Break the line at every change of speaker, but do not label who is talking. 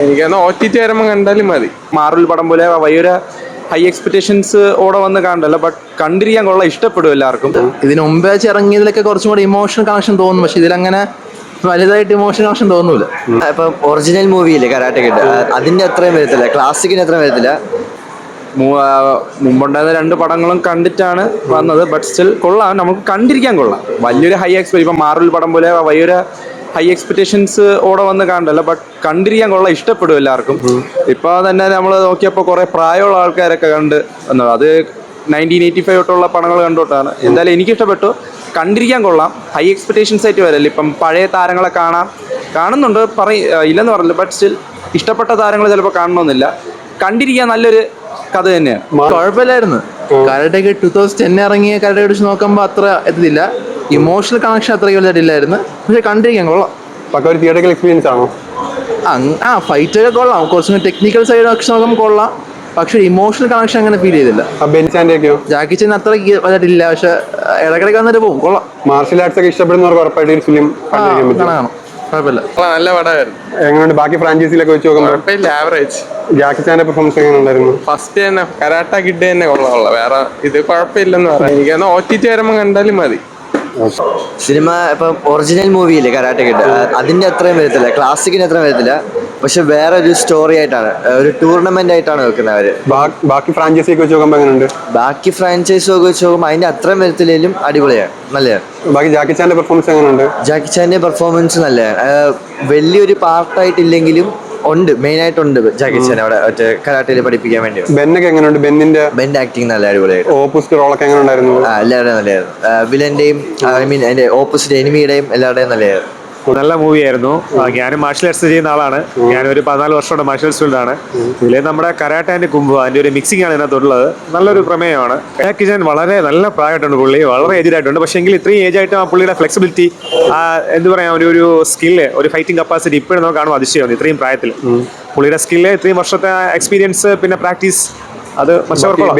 എനിക്കൊന്ന് OTT വരുമ്പോൾ കണ്ടാലും മതി. മാർവൽ പടം പോലെ വലിയൊരു ഹൈ എക്സ്പെക്ടേഷൻസ് ഓടെ വന്ന് കാണണ്ടല്ലോ, ബട്ട് കണ്ടിരിക്കാൻ കൊള്ളാം, ഇഷ്ടപ്പെടും എല്ലാവർക്കും.
ഇതിന് മുമ്പേ വെച്ച് ഇറങ്ങിയതിലൊക്കെ കുറച്ചും കൂടി ഇമോഷണൽ കണക്ഷൻ തോന്നും, പക്ഷെ ഇതിലങ്ങനെ വലുതായിട്ട് ഇമോഷണൽ കണക്ഷൻ തോന്നൂല.
ഇപ്പം ഒറിജിനൽ മൂവിയില്ലേ കരാട്ടെ കിഡ്, അതിന്റെ അത്രയും വരത്തില്ല, ക്ലാസിക്കിന് അത്രയും വരത്തില്ല.
മുമ്പുണ്ടായിരുന്ന 2 പടങ്ങളും കണ്ടിട്ടാണ് വന്നത്, ബട്ട് സ്റ്റിൽ കൊള്ളാം, നമുക്ക് കണ്ടിരിക്കാൻ കൊള്ളാം. വലിയൊരു ഹൈ ഇപ്പം മാർവൽ പടം പോലെ വലിയൊരു ഹൈ എക്സ്പെക്ടേഷൻസ് ഓടെ വന്ന് കാണണ്ടല്ലോ, ബട്ട് കണ്ടിരിക്കാൻ കൊള്ളാം, ഇഷ്ടപ്പെടും എല്ലാവർക്കും. ഇപ്പോൾ തന്നെ നമ്മൾ നോക്കിയപ്പോൾ കുറേ പ്രായമുള്ള ആൾക്കാരൊക്കെ കണ്ട് വന്നത്, അത് 1985 തൊട്ടുള്ള പടങ്ങൾ കണ്ടോട്ടാണ്. എന്തായാലും എനിക്ക് ഇഷ്ടപ്പെട്ടു, കണ്ടിരിക്കാൻ കൊള്ളാം. ഹൈ എക്സ്പെക്ടേഷൻസ് ആയിട്ട് വരല്ലേ, ഇപ്പം പഴയ താരങ്ങളെ കാണുന്നുണ്ട്, ഇല്ലെന്ന് പറഞ്ഞില്ല, ബട്ട് സ്റ്റിൽ ഇഷ്ടപ്പെട്ട താരങ്ങൾ ചിലപ്പോൾ കാണണമെന്നില്ല. കണ്ടിരിക്കാൻ നല്ലൊരു കഥ തന്നെയാണ്.
കുഴപ്പമില്ലായിരുന്നു. കരാട്ടെ 2010 ഇറങ്ങിയ കരാട്ടെ വെച്ച് നോക്കുമ്പോൾ അത്ര എത്തില്ല, ഇമോഷണൽ കണക്ഷൻ അത്ര വലുതായിട്ടില്ലായിരുന്നു, പക്ഷെ കണ്ടിരിക്കാൻ കൊള്ളാം.
പക്ക ഒരു തിയേറ്ററിക്കൽ എക്സ്പീരിയൻസ് ആണോ?
ഫൈറ്റൊക്കെ കൊള്ളാം, കുറച്ചും ടെക്നിക്കൽ സൈഡ് ഒക്കെ നോക്കുമ്പോൾ കൊള്ളാം, പക്ഷെ ഇമോഷണൽ കണക്ഷൻ അങ്ങനെ ഫീൽ ചെയ്തില്ല.
ബെൻചാൻ്റെയൊക്കെയോ?
ജാക്കി ചാൻ അത്ര വലുതായിട്ടില്ല, പക്ഷെ ഇടയ്ക്കിടയ്ക്ക് വന്നിട്ട് പോകും, കൊള്ളാം.
മാർഷൽ ആർട്സ് ഒക്കെ ഇഷ്ടപ്പെടുന്നവർക്ക് ഉറപ്പായിട്ട് ഒരു ഫിലിം
കാണാം, കുഴപ്പമില്ല.
നല്ല പടമായിരുന്നു.
എങ്ങനെയുണ്ട് ബാക്കി ഫ്രാഞ്ചൈസിയിലൊക്കെ വെച്ച് നോക്കുമ്പോൾ?
കുഴപ്പമില്ല, ആവറേജ്.
ജാക്കി ചാന്റെ പെർഫോമൻസ് എങ്ങനെ ഉണ്ടായിരുന്നു?
ഫസ്റ്റ് തന്നെ കരാട്ട കിഡ് തന്നെ കൊള്ളാം, വേറെ ഇത് കുഴപ്പമില്ലെന്ന് പറയാം. എനിക്കൊന്ന് OTT വരുമ്പോൾ കണ്ടാലും മതി.
സിനിമ ഇപ്പം ഒറിജിനൽ മൂവിയില്ലേ കരാട്ടെ കിഡ്, അതിന്റെ അത്രയും വരത്തില്ല, ക്ലാസിക്കിന് അത്രയും വരത്തില്ല, പക്ഷെ വേറെ ഒരു സ്റ്റോറി ആയിട്ടാണ്, ഒരു ടൂർണമെന്റ് ആയിട്ടാണ് വെക്കുന്നത് അവര്.
ബാക്കി ഫ്രാഞ്ചൈസി ഒക്കെ വെച്ച് നോക്കുമ്പോൾ എങ്ങനെയുണ്ട്?
ബാക്കി ഫ്രാഞ്ചൈസ് ഒക്കെ വെച്ച് നോക്കുമ്പോൾ അതിന്റെ അത്രയും വരത്തില്ലെങ്കിലും അടിപൊളിയാണ്, നല്ലതാണ്.
ബാക്കി ജാക്കി ചാന്റെ പെർഫോമൻസ് എങ്ങനെയുണ്ട്?
ജാക്കി ചാന്റെ പെർഫോമൻസ് നല്ലതാണ്, വലിയൊരു പാർട്ടായിട്ടില്ലെങ്കിലും ഉണ്ട്, മെയിൻ ആയിട്ടുണ്ട് ജാക്കി ചാൻ അവിടെ മറ്റേ കരാട്ടയിൽ പഠിപ്പിക്കാൻ വേണ്ടി.
ബെന്നൊക്കെ എങ്ങനെയുണ്ട്? ബെന്നിന്റെ
ആക്ടിങ് നല്ല അടിപൊളിയായിട്ട്.
ഓപ്പോസിറ്റ് റോളൊക്കെ എങ്ങനെ ഉണ്ടായിരുന്നു?
എല്ലാവരുടെയും നല്ലതായിരുന്നു, വില്ലന്റെയും ഐ മീൻ അതിന്റെ ഓപ്പോസിറ്റ് എനിമിയുടെയും എല്ലാവരുടെയും നല്ലതായിരുന്നു.
നല്ല മൂവിയായിരുന്നു. ഞാനും മാർഷൽ ആർട്സ് ചെയ്യുന്ന ആളാണ്, ഞാനൊരു 14 വർഷമാണ് മാർഷൽ ആർട്സ് ഫീൽഡാണ്. ഇതിൽ നമ്മുടെ കരാട്ടെ ആൻഡ് കുംഫു അതിൻ്റെ ഒരു മിക്സിംഗ് ആണ് ഇതിനകത്തുള്ളത്. നല്ലൊരു പ്രമേയമാണ്. ജാക്കി ചാൻ വളരെ നല്ല പ്രായമായിട്ടുണ്ട്, പുള്ളി വളരെ ഏജ്ഡ് ആയിട്ടുണ്ട്, പക്ഷേ എങ്കിൽ ഇത്രയും ഏജ് ആയിട്ട് ആ പുള്ളിയുടെ ഫ്ലെക്സിബിലിറ്റി, എന്ത് പറയാം, ഒരു സ്കില്ല്, ഒരു ഫൈറ്റിംഗ് കപ്പാസിറ്റി ഇപ്പോഴും നമുക്ക് കാണുമ്പോൾ അതിശയമാണ്. ഇത്രയും പ്രായത്തിൽ പുള്ളിയുടെ സ്കില്ല്, ഇത്രയും വർഷത്തെ എക്സ്പീരിയൻസ്, പിന്നെ പ്രാക്ടീസ്, അത് മറ്റവർക്കുള്ള